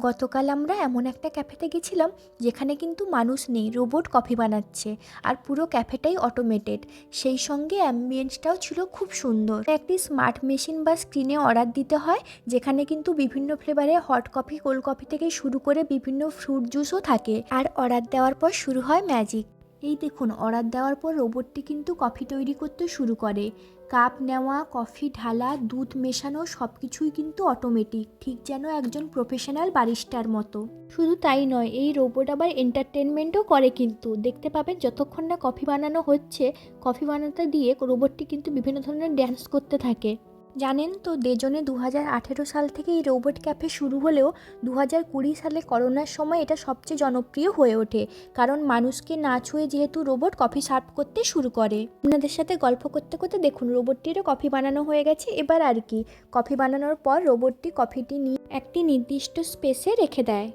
গতকাল আমরা এমন একটা ক্যাফেতে গেছিলাম যেখানে কিন্তু মানুষ নেই, রোবট কফি বানাচ্ছে। আর পুরো ক্যাফেটাই অটোমেটেড, সেই সঙ্গে অ্যাম্বিয়েন্সটাও ছিল খুব সুন্দর। একটি স্মার্ট মেশিন বা স্ক্রিনে অর্ডার দিতে হয়, যেখানে কিন্তু বিভিন্ন ফ্লেভারে হট কফি, কোল্ড কফি থেকে শুরু করে বিভিন্ন ফ্রুট জুসও থাকে। আর অর্ডার দেওয়ার পর শুরু হয় ম্যাজিক। এই দেখুন, অর্ডার দেওয়ার পর রোবটটি কিন্তু কফি তৈরি করতে শুরু করে। কাপ নেওয়া, কফি ঢালা, দুধ মেশানো সব কিছুই কিন্তু অটোমেটিক, ঠিক যেন একজন প্রফেশনাল বারিস্টার মতো। শুধু তাই নয়, এই রোবট আবার এন্টারটেনমেন্টও করে কিন্তু। দেখতে পাবেন যতক্ষণ না কফি বানানো হচ্ছে, কফি বানাতে দিয়ে রোবটটি কিন্তু বিভিন্ন ধরনের ড্যান্স করতে থাকে। জানেন তো, দেজনে 2018 সাল থেকে এই রোবট ক্যাফে শুরু হলেও 2020 সালে করোনার সময় এটা সবচেয়ে জনপ্রিয় হয়ে ওঠে, কারণ মানুষকে না ছুঁয়ে যেহেতু রোবট কফি সার্ভ করতে শুরু করে। আপনাদের সাথে গল্প করতে করতে দেখুন রোবটটিরও কফি বানানো হয়ে গেছে। এবার আর কি, কফি বানানোর পর রোবটটি কফিটি নিয়ে একটি নির্দিষ্ট স্পেসে রেখে দেয়।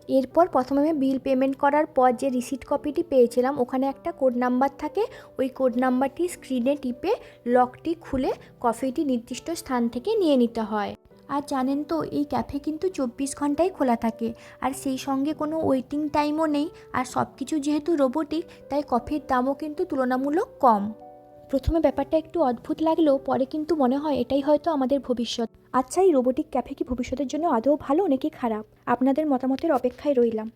এরপর প্রথমে আমি বিল পেমেন্ট করার পর যে রিসিট কপিটি পেয়েছিলাম, ওখানে একটা কোড নাম্বার থাকে। ওই কোড নাম্বারটি স্ক্রিনে টিপে লকটি খুলে কফিটি নির্দিষ্ট স্থান থেকে নিয়ে নিতে হয়। আর জানেন তো, এই ক্যাফে কিন্তু 24 ঘন্টাই খোলা থাকে, আর সেই সঙ্গে কোনো ওয়েটিং টাইমও নেই। আর সব কিছু যেহেতু রোবোটিক, তাই কফির দামও কিন্তু তুলনামূলক কম। প্রথমে ব্যাপারটা একটু অদ্ভুত লাগলেও পরে কিন্তু মনে হয় এটাই হয়তো আমাদের ভবিষ্যৎ। আচ্ছা, এই রোবোটিক ক্যাফে কি ভবিষ্যতের জন্য আদৌ ভালো নাকি খারাপ? আপনাদের মতামতের অপেক্ষায় রইলাম।